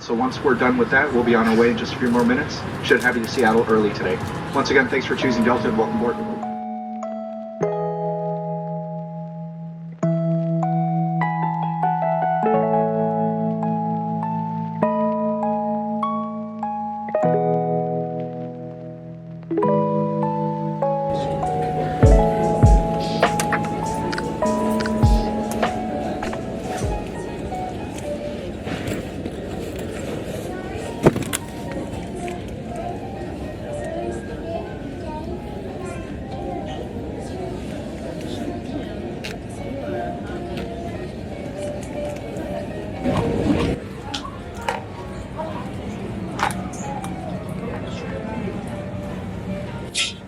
So once we're done with that, we'll be on our way in just a few more minutes. Should have you to Seattle early today. Once again, thanks for choosing Delta and welcome aboard.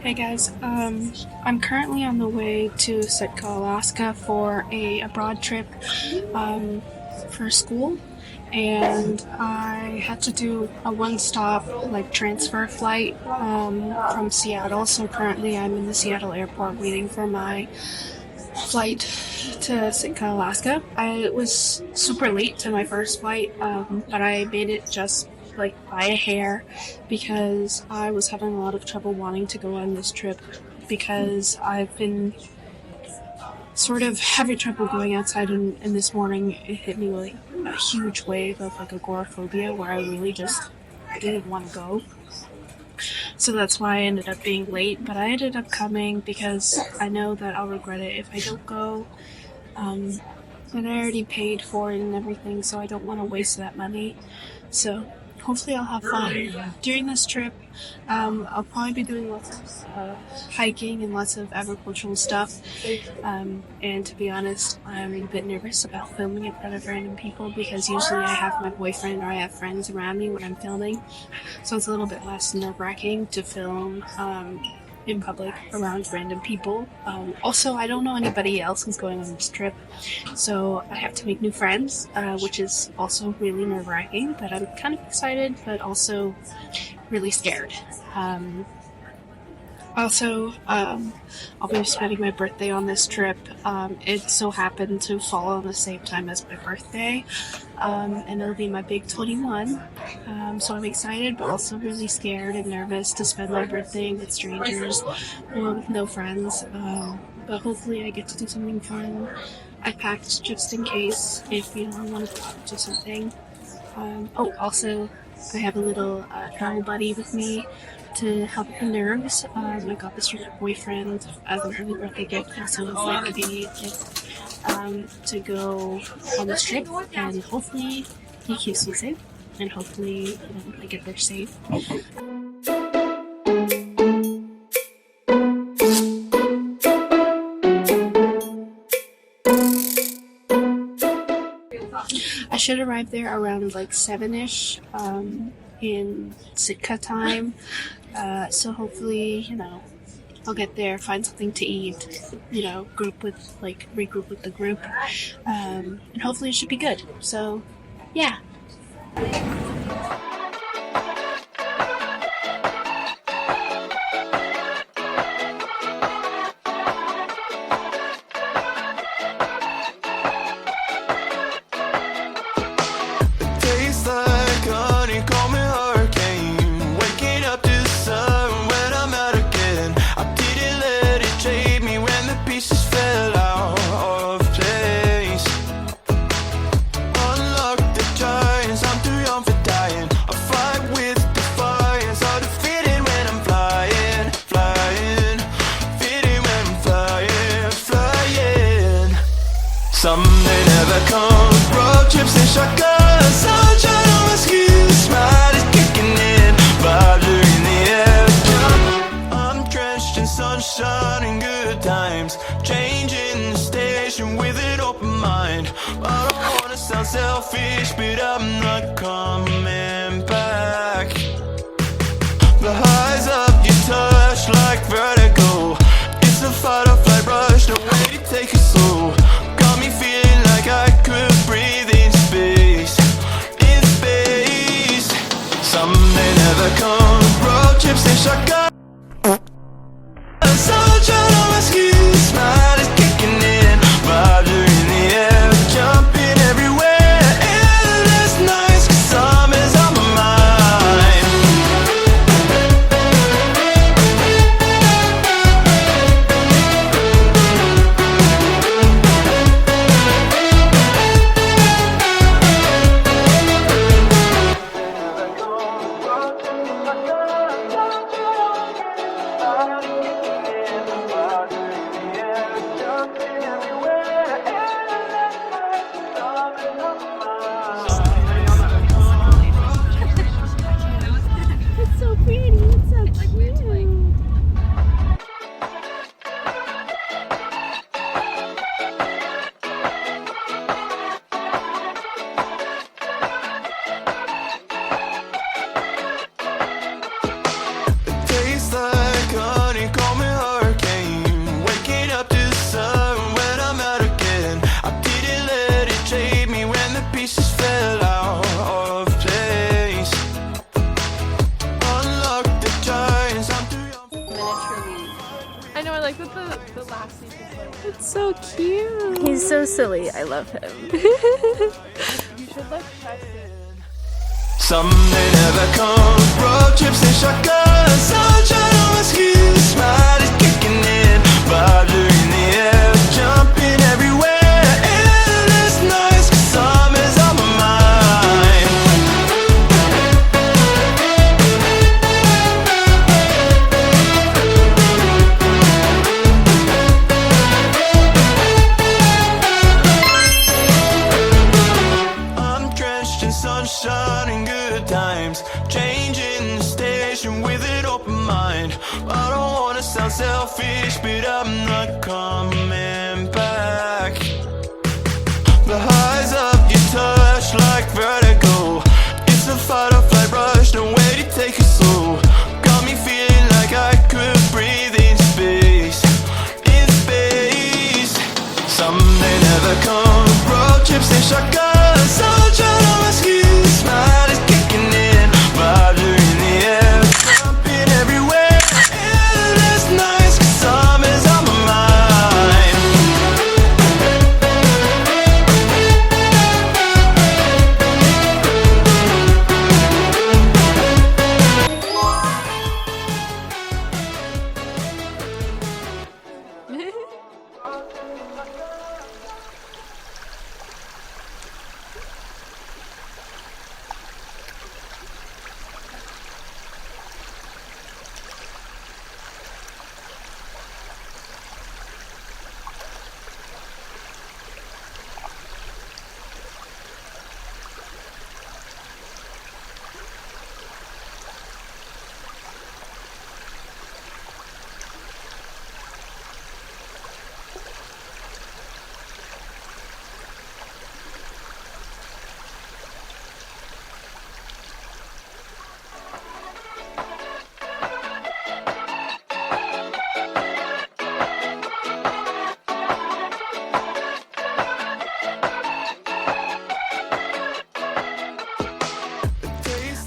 Hey guys, I'm currently on the way to Sitka, Alaska for a abroad trip for school, and I had to do a one-stop transfer flight from Seattle. So currently I'm in the Seattle airport waiting for my flight to Sitka, Alaska. I was super late to my first flight, but I made it just by a hair because I was having a lot of trouble wanting to go on this trip because I've been sort of having trouble going outside, and this morning it hit me like a huge wave of agoraphobia where I really just didn't want to go. So that's why I ended up being late, but I ended up coming because I know that I'll regret it if I don't go. And I already paid for it and everything, so I don't want to waste that money. So hopefully I'll have fun. During this trip, I'll probably be doing lots of hiking and lots of agricultural stuff. And to be honest, I'm a bit nervous about filming in front of random people because usually I have my boyfriend or I have friends around me when I'm filming. So it's a little bit less nerve-wracking to film in public around random people. Also, I don't know anybody else who's going on this trip, so I have to make new friends, which is also really nerve-wracking, but I'm kind of excited, but also really scared. I'll be spending my birthday on this trip. It so happened to fall on the same time as my birthday, and it'll be my big 21. So I'm excited, but also really scared and nervous to spend my birthday with strangers or with no friends. But hopefully I get to do something fun. I packed just in case if I want to do something. Also, I have a little travel buddy with me to help with the nerves. I got this from my boyfriend as an early birthday gift, so it's like a baby gift to go on this trip, and hopefully he keeps me safe, and hopefully I get there safe. I should arrive there around 7-ish in Sitka time, so hopefully, I'll get there, find something to eat, regroup with the group, and hopefully it should be good. So, yeah. Someday never comes, road trips and shotguns, sunshine on my skin, smile is kicking in, vibes are in the air. I'm drenched in sunshine and good times, changing the station with an open mind. I don't wanna sound selfish, but I'm not coming back. The highs of your touch like vertigo, it's a fight or flight rush, no way to take it slow. Feeling like I could breathe in space, Someday never comes, road trips and shotguns, sunshine on my skin, smile is kicking in, vibes are in the air, jumping everywhere, endless nights, 'cause I'm in so cute. He's so silly. I love him. You should like text it. Someday never comes. Road trips and shotguns. Sunshine on my skin. Smile is kicking in. Vibes are in the air. Jumping everywhere. Endless nights. 'Cause summer's on my mind. I'm drenched in sunshine and good times. Changing the station with an open mind. I don't wanna sound selfish, but I'm not coming back. The highs of your touch like vertigo. It's a fight or flight rush, no way to take it slow. Got me feeling like I could breathe in space. In space. Someday never comes. Road trips and shotguns. Sunshine on my skin. Smile is kicking in. Vibes are in the air. Jumping everywhere. Endless nights. 'Cause summer's on my mind.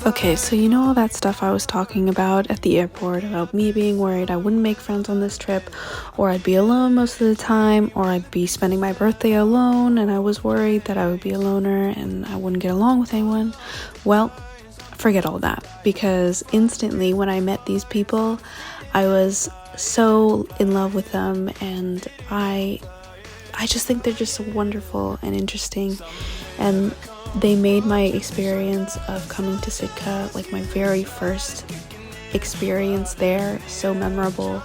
Okay, so you know all that stuff I was talking about at the airport about me being worried I wouldn't make friends on this trip, or I'd be alone most of the time, or I'd be spending my birthday alone, and I was worried that I would be a loner and I wouldn't get along with anyone. Well, forget all that, because instantly when I met these people, I was so in love with them, and I just think they're just so wonderful and interesting, and they made my experience of coming to Sitka, like my very first experience there, so memorable,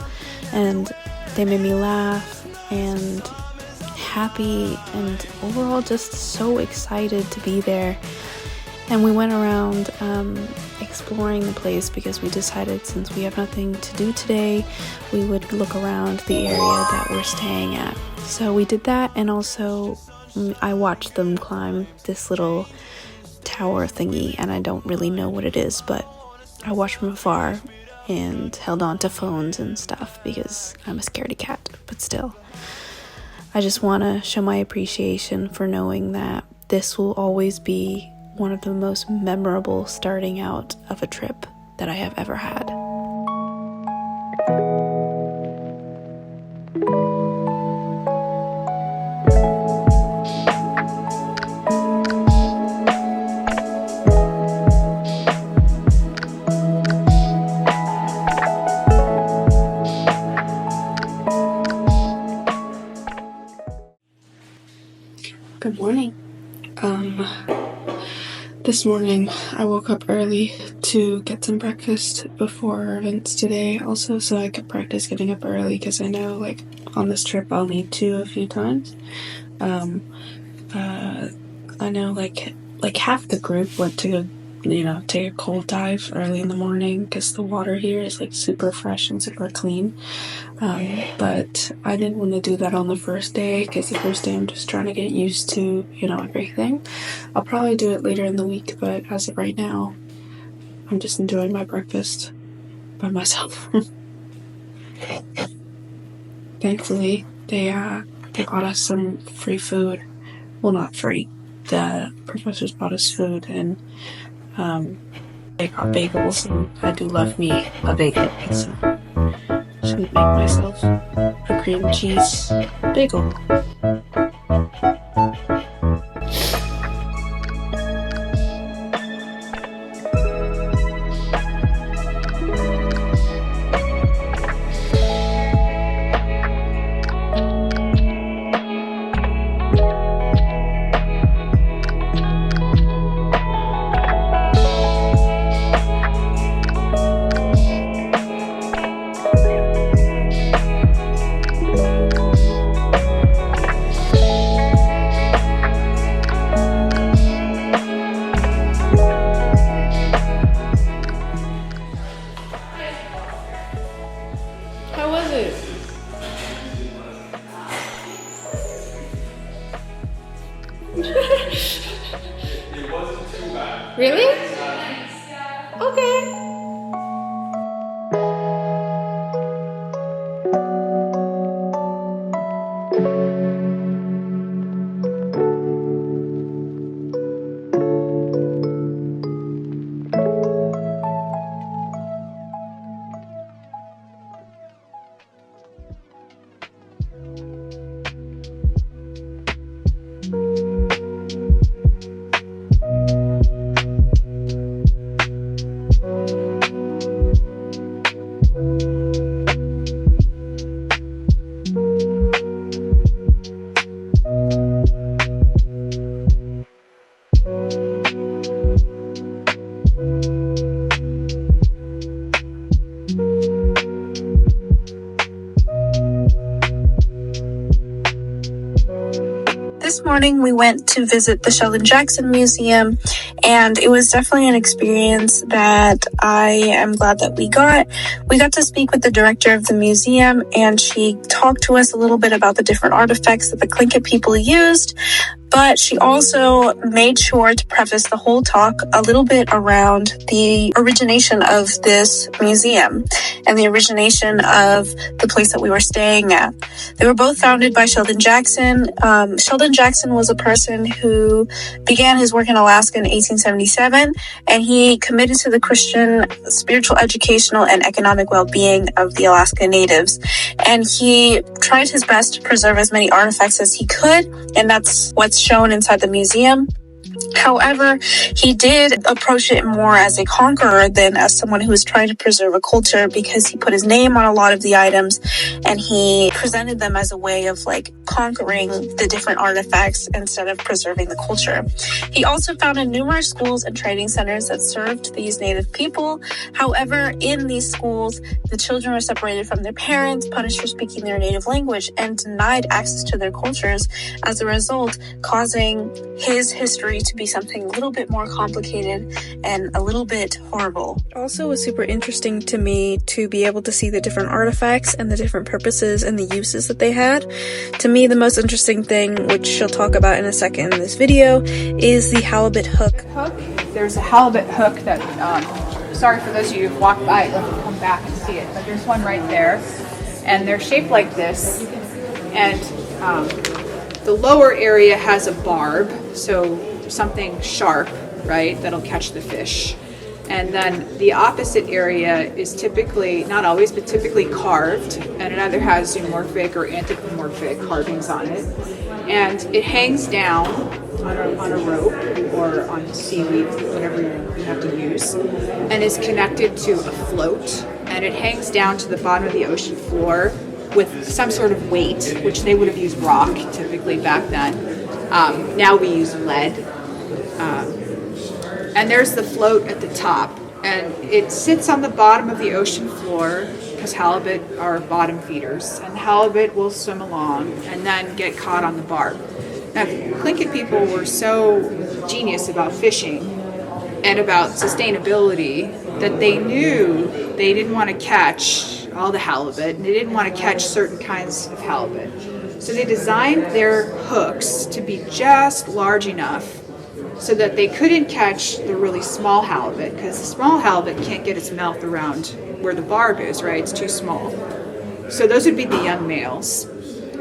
and they made me laugh and happy and overall just so excited to be there. And we went around exploring the place because we decided since we have nothing to do today, we would look around the area that we're staying at. So we did that, and also I watched them climb this little tower thingy, and I don't really know what it is, but I watched from afar and held on to phones and stuff because I'm a scaredy cat, but still. I just want to show my appreciation for knowing that this will always be one of the most memorable starting out of a trip that I have ever had. Good morning. This morning I woke up early to get some breakfast before our events today, also so I could practice getting up early because I know like on this trip I'll need to a few times. I know like half the group went to take a cold dive early in the morning because the water here is like super fresh and super clean. But I didn't want to do that on the first day because the first day I'm just trying to get used to, everything. I'll probably do it later in the week, but as of right now, I'm just enjoying my breakfast by myself. Thankfully, they got us some free food. Well, not free. The professors bought us food, and they got bagels, and I do love me a bagel, so should make myself a cream cheese bagel. How was it? It wasn't too bad. Really? Okay. This morning we went to visit the Sheldon Jackson Museum, and it was definitely an experience that I am glad that we got. We got to speak with the director of the museum, and she talked to us a little bit about the different artifacts that the Tlingit people used. But she also made sure to preface the whole talk a little bit around the origination of this museum and the origination of the place that we were staying at. They were both founded by Sheldon Jackson. Sheldon Jackson was a person who began his work in Alaska in 1877, and he committed to the Christian spiritual, educational, and economic well-being of the Alaska natives. And he tried his best to preserve as many artifacts as he could, and that's what's shown inside the museum. However, he did approach it more as a conqueror than as someone who was trying to preserve a culture, because he put his name on a lot of the items and he presented them as a way of conquering the different artifacts instead of preserving the culture. He also founded numerous schools and training centers that served these native people. However, in these schools, the children were separated from their parents, punished for speaking their native language, and denied access to their cultures, as a result, causing his history to be something a little bit more complicated and a little bit horrible. Also, it was super interesting to me to be able to see the different artifacts and the different purposes and the uses that they had. To me, the most interesting thing, which she'll talk about in a second in this video, is the halibut hook. There's a halibut hook that, sorry for those of you who've walked by, let me come back and see it, but there's one right there, and they're shaped like this, and the lower area has a barb, so something sharp, right, that'll catch the fish. And then the opposite area is typically, not always, but typically carved, and it either has zoomorphic or anthropomorphic carvings on it. And it hangs down on a rope or on seaweed, whatever you have to use, and is connected to a float. And it hangs down to the bottom of the ocean floor with some sort of weight, which they would have used rock typically back then. Now we use lead. And there's the float at the top, and it sits on the bottom of the ocean floor because halibut are bottom feeders, and halibut will swim along and then get caught on the barb. Now, Tlingit people were so genius about fishing and about sustainability that they knew they didn't want to catch all the halibut, and they didn't want to catch certain kinds of halibut. So they designed their hooks to be just large enough so that they couldn't catch the really small halibut, because the small halibut can't get its mouth around where the barb is, right? It's too small. So those would be the young males.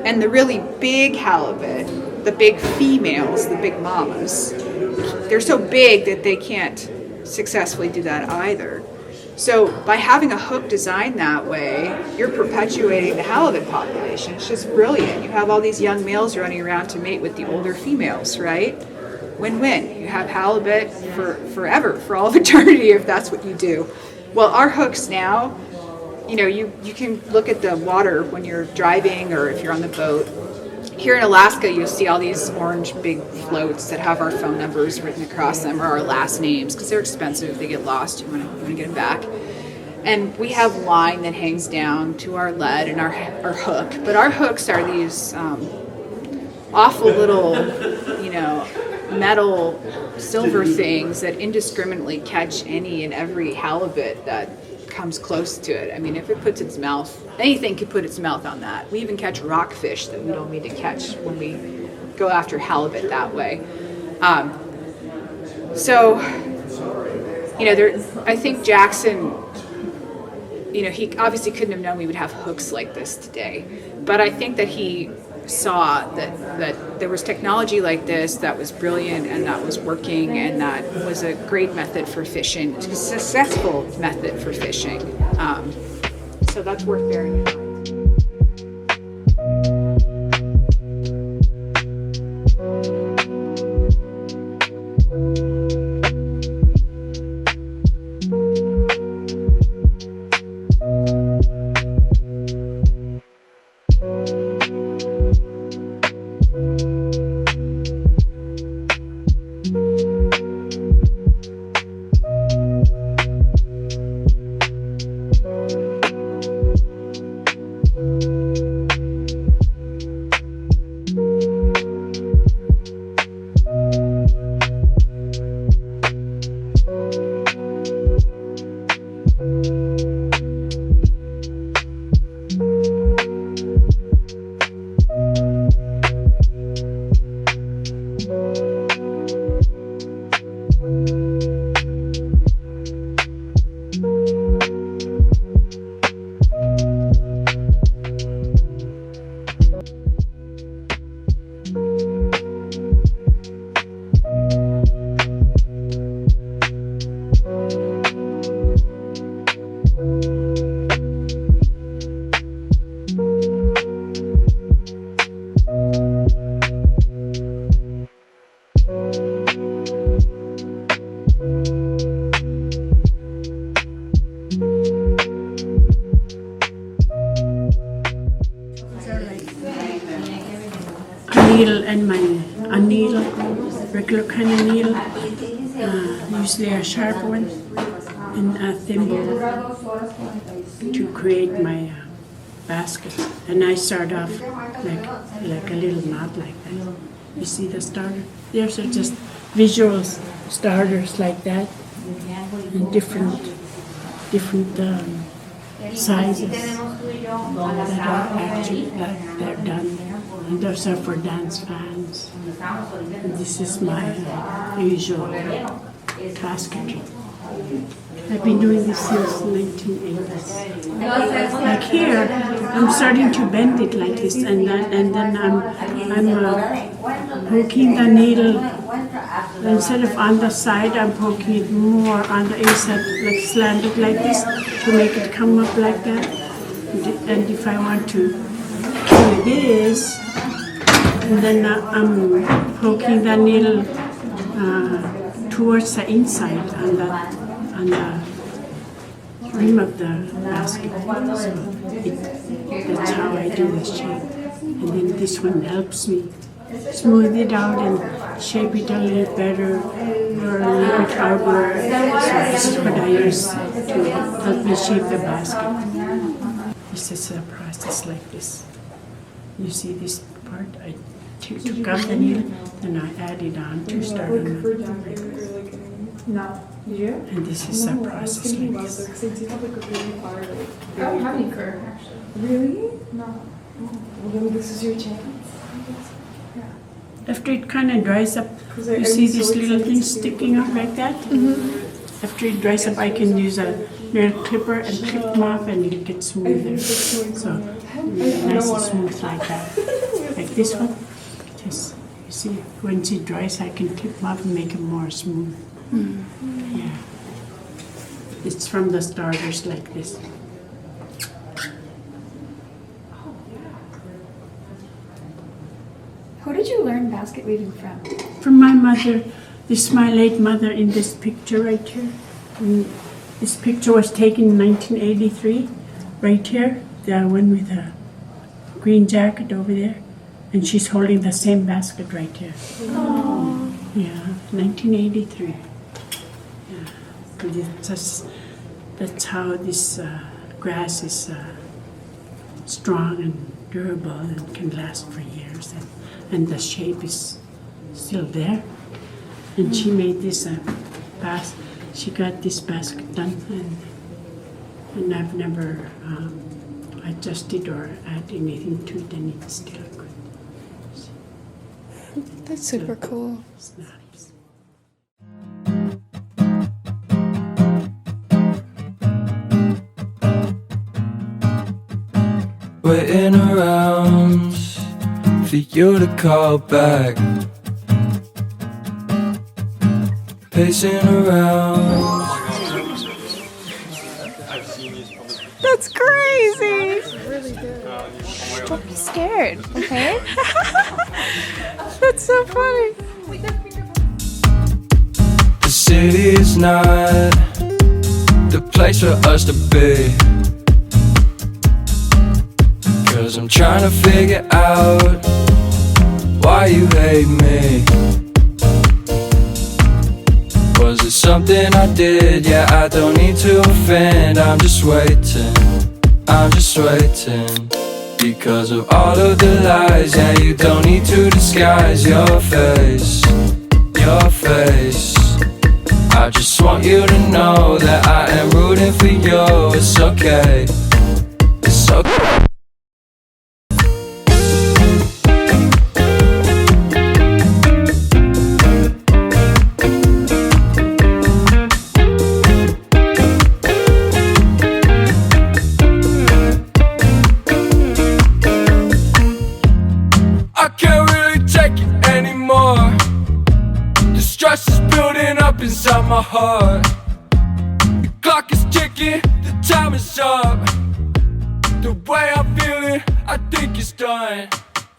And the really big halibut, the big females, the big mamas, they're so big that they can't successfully do that either. So by having a hook designed that way, you're perpetuating the halibut population. It's just brilliant. You have all these young males running around to mate with the older females, right? Win-win. You have halibut for forever, for all of eternity, if that's what you do. Well, our hooks now, you know, you can look at the water when you're driving or if you're on the boat. Here in Alaska, you'll see all these orange big floats that have our phone numbers written across them or our last names because they're expensive. If they get lost, you want to get them back. And we have line that hangs down to our lead and our hook. But our hooks are these awful little, you know, metal silver things that indiscriminately catch any and every halibut that comes close to it. I mean, if it puts its mouth, anything could put its mouth on that. We even catch rockfish that we don't need to catch when we go after halibut that way. So, you know, I think Jackson, you know, he obviously couldn't have known we would have hooks like this today, but I think that he saw that there was technology like this that was brilliant and that was working and that was a great method for fishing, a successful method for fishing. So that's worth bearing in mind. A needle, regular kind of needle, usually a sharp one, and a thimble to create my basket. And I start off like a little knot like that. You see the starter? There's just visual starters like that, in different sizes that are actually they're done. And those are for dance fans. And this is my usual basket. I've been doing this since 1980s. Like here, I'm starting to bend it like this, and then I'm poking the needle. Instead of on the side, I'm poking it more on the inside, like slanted like this, to make it come up like that. And if I want to do this, and then I'm poking the needle towards the inside on the rim of the basket. So that's how I do this shape. And then this one helps me smooth it out and shape it a little better or a little bit outward. So this is what I use to help me shape the basket. This is a process like this. You see this part? I took out the needle and I added on to start on the No. and this is a process like this. I don't have any curve, actually. Really? No. Well, then this is your chance. After it kind of dries up, you see these little things sticking up like that? Mm-hmm. After it dries up, I can use a little clipper and clip them off and it gets smoother. So, nice and smooth like that. Like this one. Just, you see, once it dries, I can clip them off and make it more smooth. Mm. Yeah. It's from the starters like this. Who did you learn basket weaving from? From my mother. This is my late mother in this picture right here. And this picture was taken in 1983, right here. The one with the green jacket over there. And she's holding the same basket right here. Oh. Yeah, 1983. Yeah, but that's how this grass is strong and durable and can last for years. And the shape is still there. And she made this she got this basket done, and I've never adjusted or added anything to it, and it's still good. That's super cool. It's nice. Waiting around for you to call back. Pacing around. That's crazy. Don't be scared, okay? That's so funny. The city is not the place for us to be. 'Cause I'm trying to figure out why you hate me. Was it something I did? Yeah, I don't need to offend. I'm just waiting, because of all of the lies. Yeah, you don't need to disguise your face. I just want you to know that I am rooting for you. It's okay, it's okay. Inside my heart, the clock is ticking, the time is up. The way I feel it, I think it's done.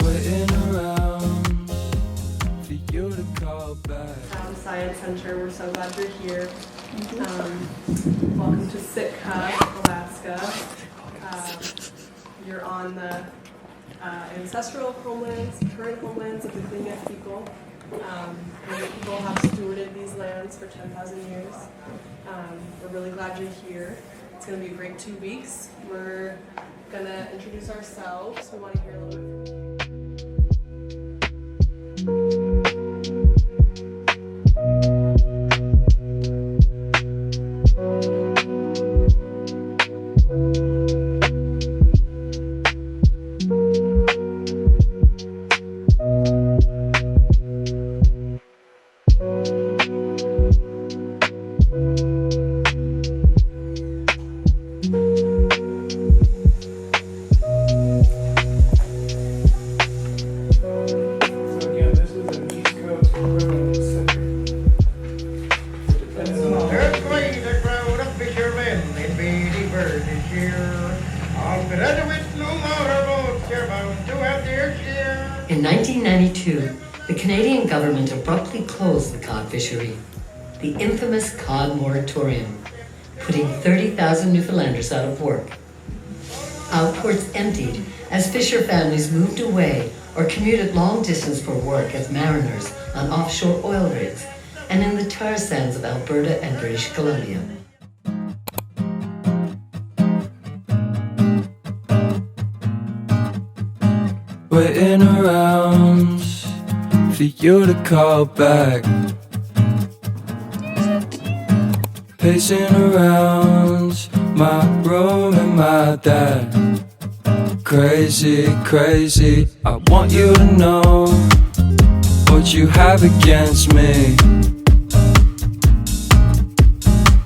Waiting around for you to call back. Science Center, we're so glad you're here. Welcome to Sitka, Alaska. You're on the ancestral homelands, current homelands of the Klingit people. Many people have stewarded these lands for 10,000 years. We're really glad you're here. It's going to be a great 2 weeks. We're going to introduce ourselves. We want to hear a little bit from you. In 1992, the Canadian government abruptly closed the cod fishery, the infamous cod moratorium, putting 30,000 Newfoundlanders out of work. Outports emptied as fisher families moved away or commuted long distance for work as mariners on offshore oil rigs and in the tar sands of Alberta and British Columbia. Waiting around for you to call back. Pacing around my room and my dad. Crazy, crazy, I want you to know what you have against me.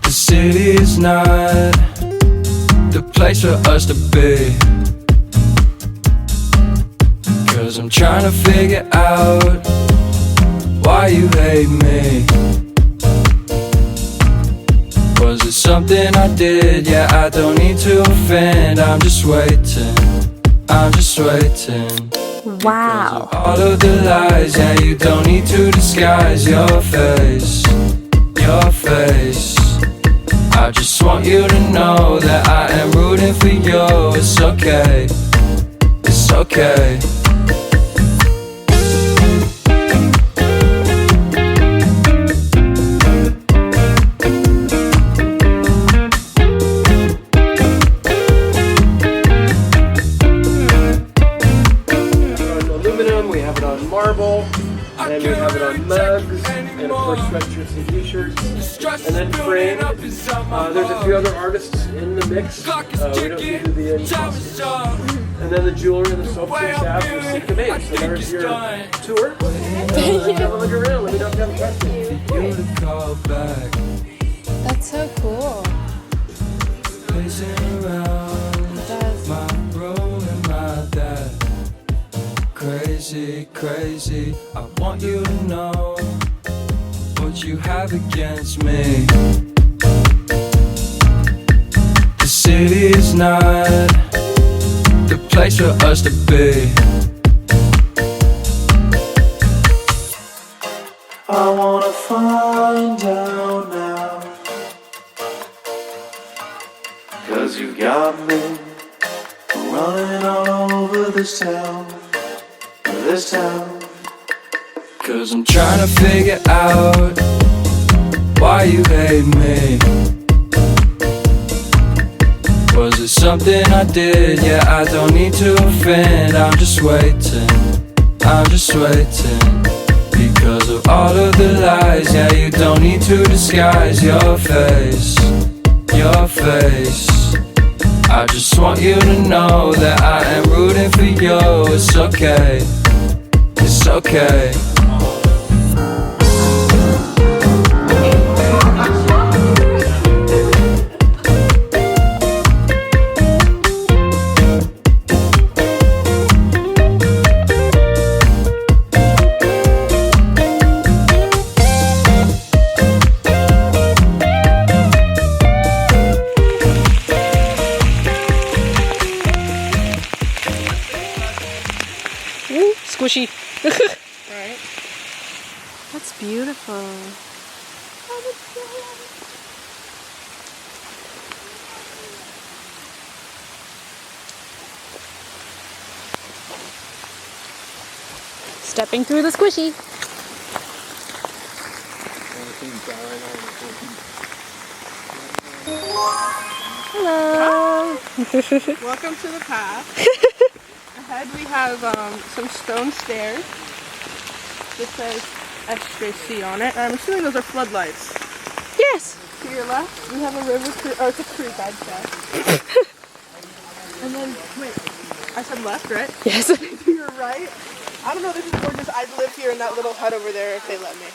The city is not the place for us to be. 'Cause I'm trying to figure out why you hate me. Was it something I did? Yeah, I don't need to offend. I'm just waiting, I'm just waiting. Wow. All of the lies, yeah, you don't need to disguise your face, your face. I just want you to know that I am rooting for you. It's okay, it's okay. Marble, and we have it on mugs, and of course sweatshirts and t-shirts, and then frame. There's a few other artists in the mix. We don't do the end costumes. And then the jewelry and the soaps and salves are Sitka made. So there's your tour. Have a look around. Let me know if you have questions. That's so cool. Crazy, crazy, I want you to know what you have against me. The city is not the place for us to be. I wanna find out now, 'cause you got me running all over this town. This town, 'cause I'm trying to figure out why you hate me. Was it something I did? Yeah, I don't need to offend. I'm just waiting, I'm just waiting. Because of all of the lies, yeah, you don't need to disguise your face, your face. I just want you to know that I am rooting for you. It's okay, it's okay. Squishy. Right. That's beautiful. Stepping through the squishy. Hello. Welcome to the path. Ahead we have some stone stairs. This says SJC on it. I'm assuming those are floodlights. Yes. To your left, we have a river, or it's a creek, I'd say. And then, wait, I said left, right? Yes. To your right, I don't know, this is gorgeous. I'd live here in that little hut over there if they let me.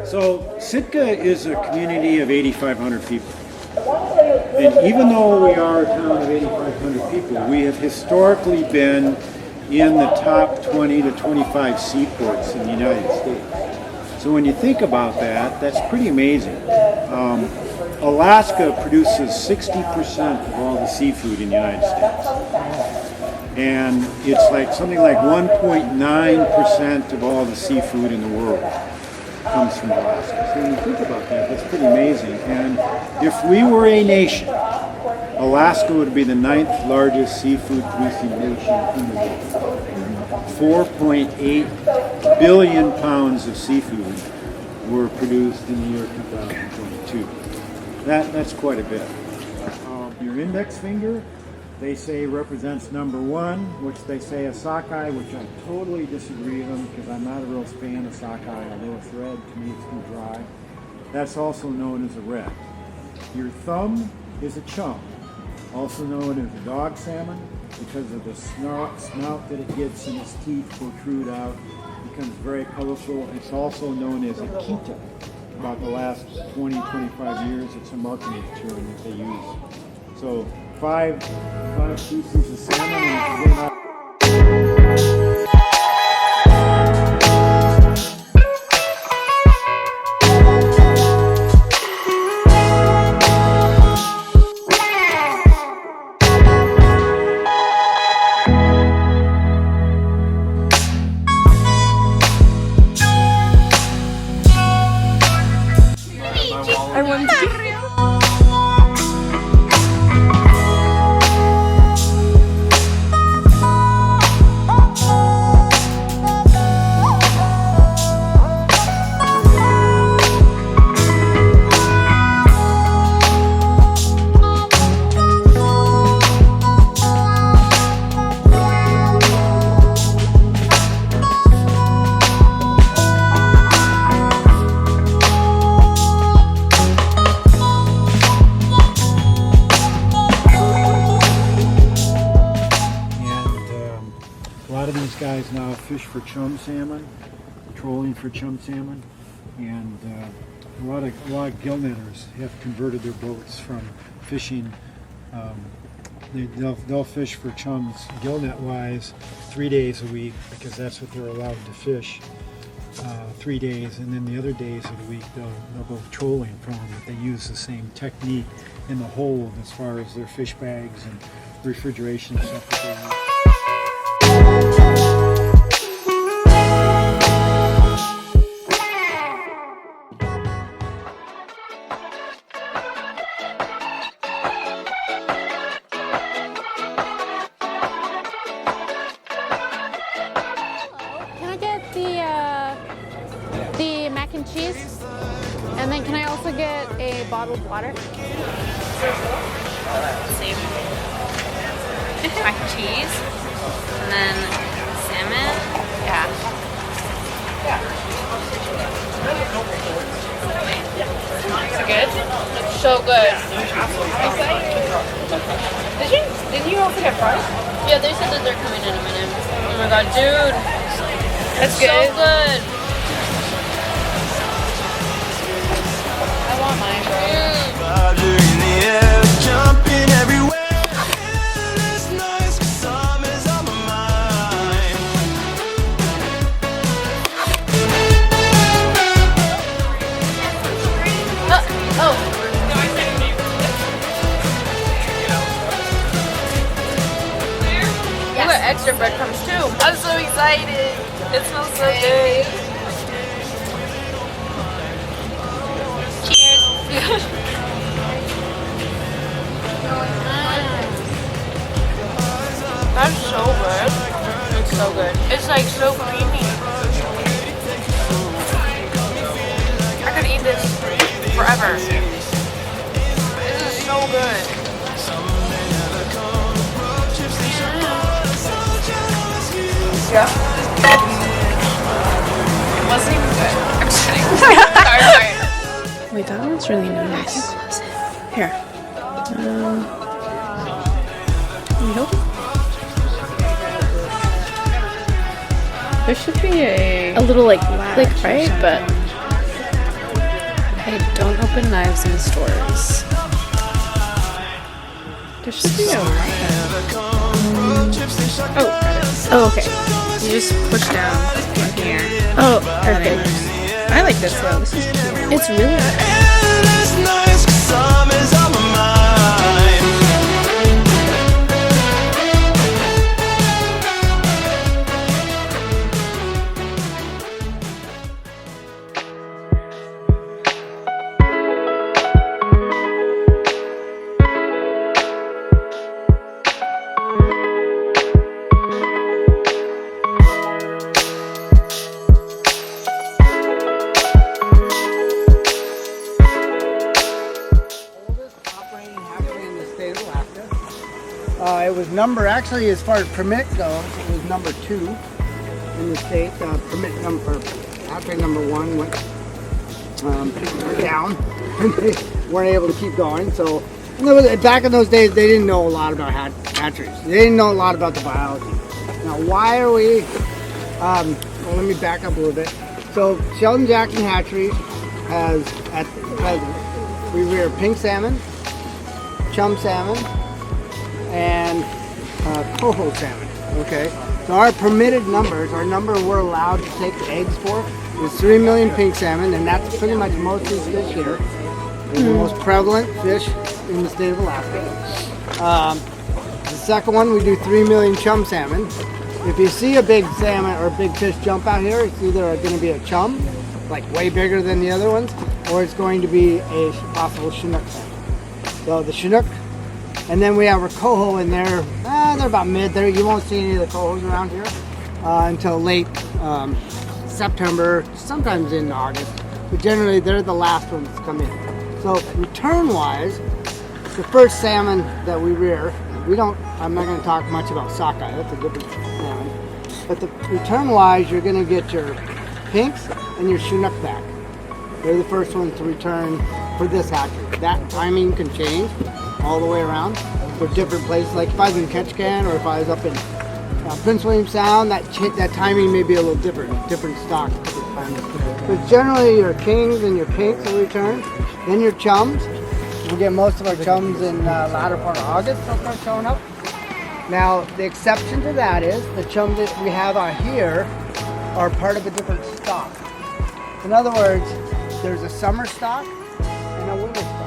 So Sitka is a community of 8,500 people. And even though we are a town of 8,500 people, we have historically been in the top 20 to 25 seaports in the United States. So when you think about that, that's pretty amazing. Alaska produces 60% of all the seafood in the United States. And it's like something like 1.9% of all the seafood in the world comes from Alaska. So when you think about that, that's pretty amazing. And if we were a nation, Alaska would be the 9th largest seafood producing nation in the world. 4.8 billion pounds of seafood were produced in the year 2022. That's quite a bit. Your index finger, they say represents number 1, which they say a sockeye, which I totally disagree with them because I'm not a real fan of sockeye, although it's red, to me it's too dry. That's also known as a red. Your thumb is a chum, also known as a dog salmon, because of the snout that it gets and its teeth protrude out. It becomes very colorful. It's also known as a kita. About the last 20, 25 years, it's a marketing term that they use. So 5 species of salmon, and if you're I wanted to get guys now fish for chum salmon, trolling for chum salmon, and a lot of gill netters have converted their boats from fishing. They'll fish for chums gill net wise 3 days a week because that's what they're allowed to fish. 3 days, and then the other days of the week they'll go trolling from them. But they use the same technique in the hold as far as their fish bags and refrigeration stuff that they use. The mac and cheese, and then can I also get a bottled water? Let's see. Mac and cheese, and then salmon. Yeah. Is it good? It's so good. Did you also get fries? Yeah, they said that they're coming in a minute. Oh my god, dude. That's it's good. So good. I want mine, bro. In the air, jumping everywhere. It's nice 'cause summer's on my mind. You got extra breadcrumbs too. I'm so excited. It smells so good. Cheers. That's so good. It's so good. It's like so creamy. I could eat this forever. This is so good. Yeah. It wasn't even good. I'm just kidding. sorry. Wait, that one's really nice. Here. Nope. There should be a little like click, right? But hey, don't open knives in stores. There should be a Oh, okay. You just push down in here. Oh, perfect. I like this though. This is cute. It's really nice. It's nice 'cause summer's on my mind. It was actually, as far as permit goes, it was number 2 in the state. Permit number, after number 1 went down, and they weren't able to keep going. So, back in those days, they didn't know a lot about hatcheries. They didn't know a lot about the biology. Now, why are we? Well, let me back up a little bit. So, Sheldon Jackson Hatcheries has, at present, we rear pink salmon, chum salmon, and coho salmon. Okay, so our permitted numbers, our number we're allowed to take eggs for, is 3 million pink salmon, and that's pretty much most of the fish here. It's the most prevalent fish in the state of Alaska. The second one, we do 3 million chum salmon. If you see a big salmon or big fish jump out here, it's either going to be a chum, like way bigger than the other ones, or it's going to be a possible Chinook salmon. So the Chinook, and then we have our coho in there. They're about mid there. You won't see any of the cohos around here until late September, sometimes in August. But generally, they're the last ones to come in. So return-wise, the first salmon that we rear, I'm not going to talk much about sockeye. That's a different salmon. But the return-wise, you're going to get your pinks and your Chinook back. They're the first ones to return for this hatchery. That timing can change all the way around for different places. Like if I was in Ketchikan or if I was up in Prince William Sound, that timing may be a little different stock. But generally your kings and your pinks will return. Then your chums. We get most of our chums in latter part of August. They'll start showing up. Now the exception to that is the chums that we have out here are part of a different stock. In other words, there's a summer stock and a winter stock.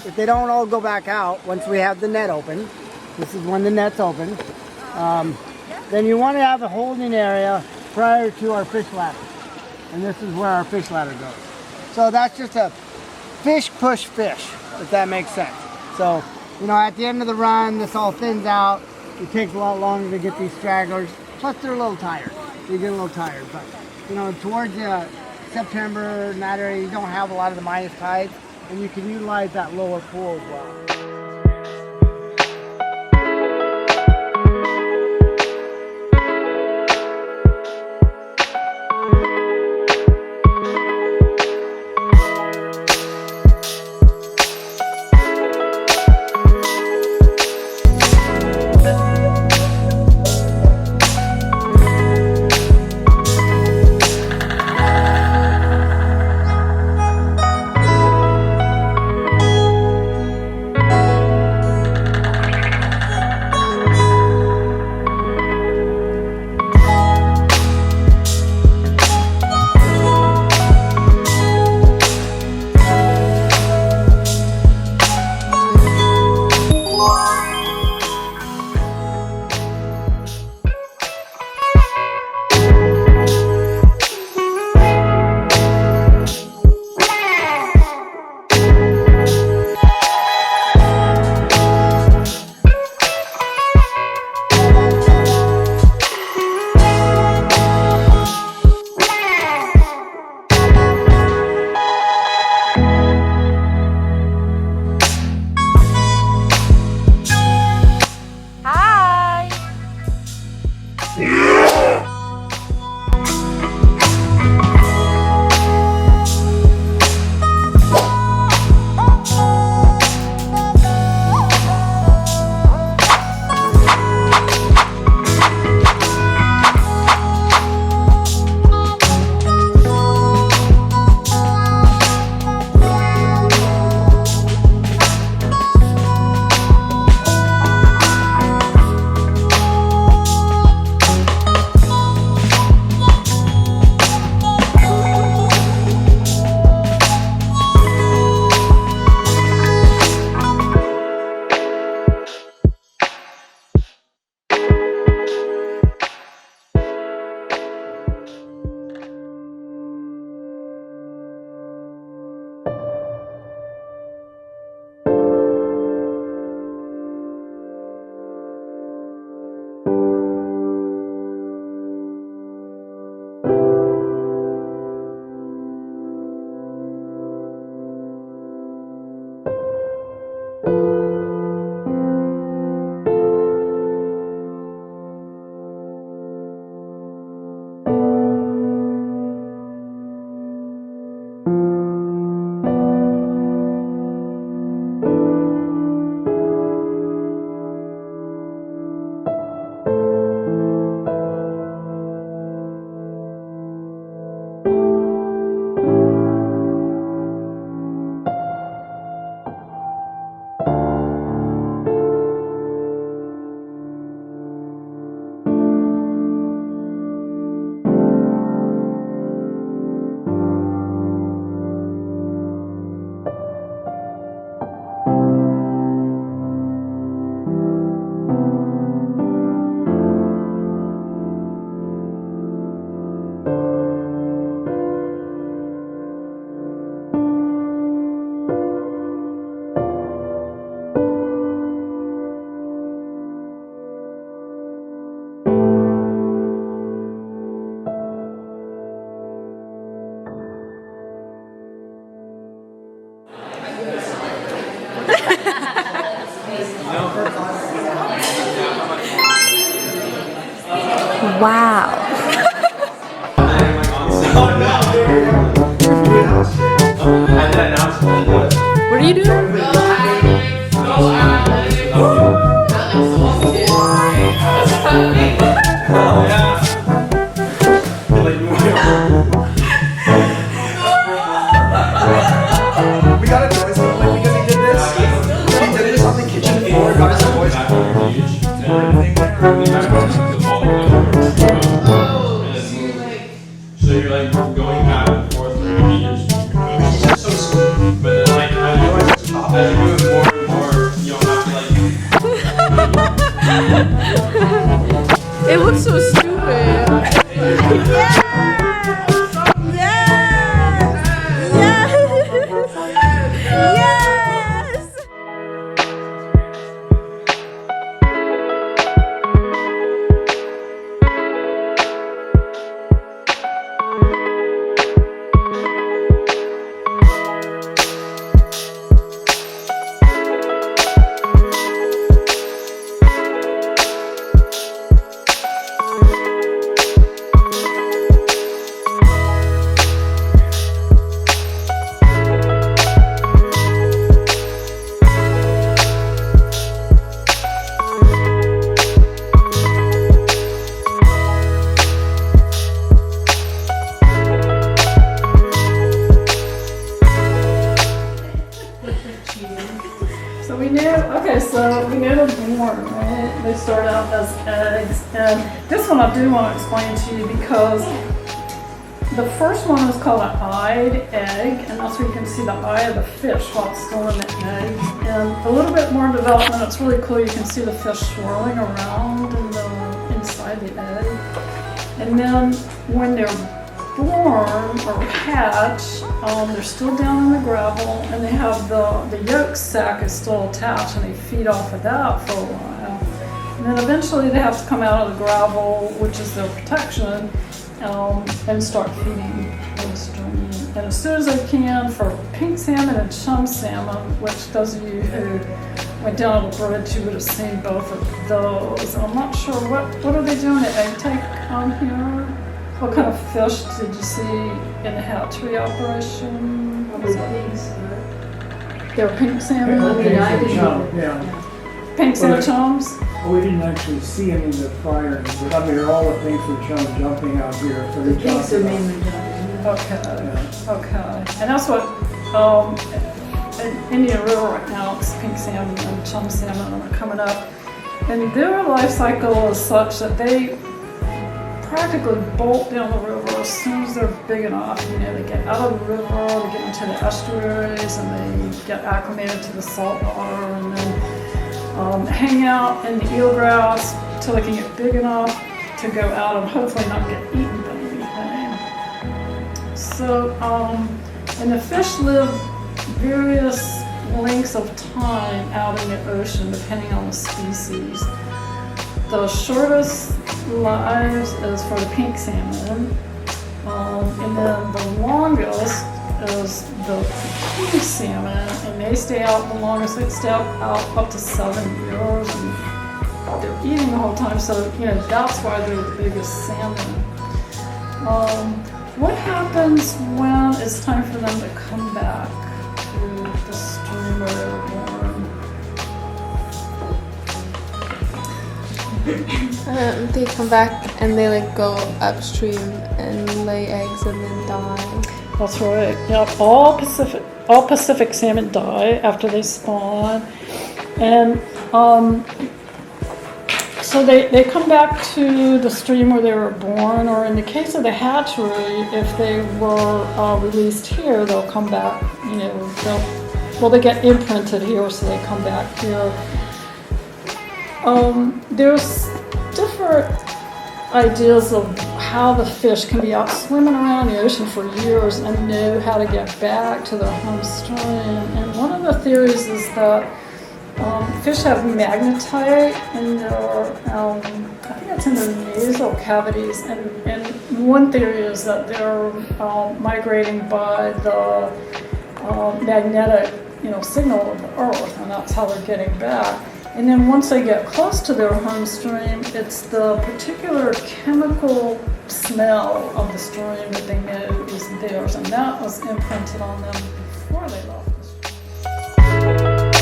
If they don't all go back out once we have the net open, this is when the net's open, then you want to have a holding area prior to our fish ladder. And this is where our fish ladder goes. So that's just a fish push fish, if that makes sense. So, at the end of the run, this all thins out. It takes a lot longer to get these stragglers. Plus they're a little tired. You get a little tired. But, towards September, in that area, you don't have a lot of the minus tides. And you can utilize that lower pool as well. Wow. What are you doing? We got a noise complaint because he did this. He did this on the kitchen floor. Got us a noise So you're like going back and forth through meters. It's so sweet. But then like as you do it more and more, you don't have to like. It looks so stupid. So we knew the born, right? They start out as eggs. And this one I do want to explain to you because the first one is called an eyed egg, and that's where you can see the eye of the fish while it's still in the egg. And a little bit more development, it's really cool. You can see the fish swirling around inside the egg. And then when they're born or hatch, they're still down in the gravel, and they have the yolk sac is still attached, and they feed off of that for a while. And then eventually they have to come out of the gravel, which is their protection, and start feeding in the stream. And as soon as they can, for pink salmon and chum salmon, which those of you who went down on the bridge, you would have seen both of those. I'm not sure what are they doing at egg take here. What kind of fish did you see in the hatchery operation? What was it? They were pink salmon? Pink salmon chums? Well, we didn't actually see them in the fire, but I mean, all the things were jumping out here. So the pinks are mainly jumping. Okay. And that's what in Indian River right now, it's pink salmon and chum salmon are coming up. And their life cycle is such that they practically bolt down the river as soon as they're big enough. You know, they get out of the river, they get into the estuaries, and they get acclimated to the salt water, and then hang out in the eelgrass until they can get big enough to go out and hopefully not get eaten by anything. So, and the fish live various lengths of time out in the ocean depending on the species. The shortest lives is for the pink salmon, and then the longest is the pink salmon, and they stay out the longest. They stay out up to 7 years, and they're eating the whole time. So that's why they're the biggest salmon. What happens when it's time for them to come back to the stream where they were born? They come back and they go upstream and lay eggs and then die. That's right. Yep. All Pacific salmon die after they spawn, and so they come back to the stream where they were born, or in the case of the hatchery, if they were released here, they'll come back. They get imprinted here, so they come back here. There's different ideas of how the fish can be out swimming around the ocean for years and know how to get back to their home stream. And one of the theories is that fish have magnetite in their, I think it's in their nasal cavities. And one theory is that they're migrating by the magnetic, signal of the Earth, and that's how they're getting back. And then once they get close to their home stream, it's the particular chemical smell of the stream that they know is theirs, and that was imprinted on them before they left the stream.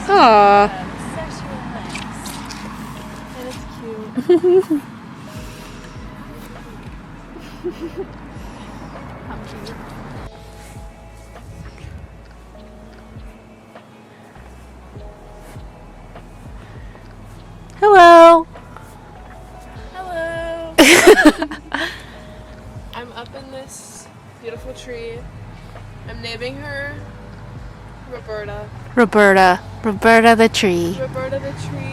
Aww. And it's cute. Hello. Hello. I'm up in this beautiful tree. I'm naming her Roberta. Roberta the tree. Roberta the tree.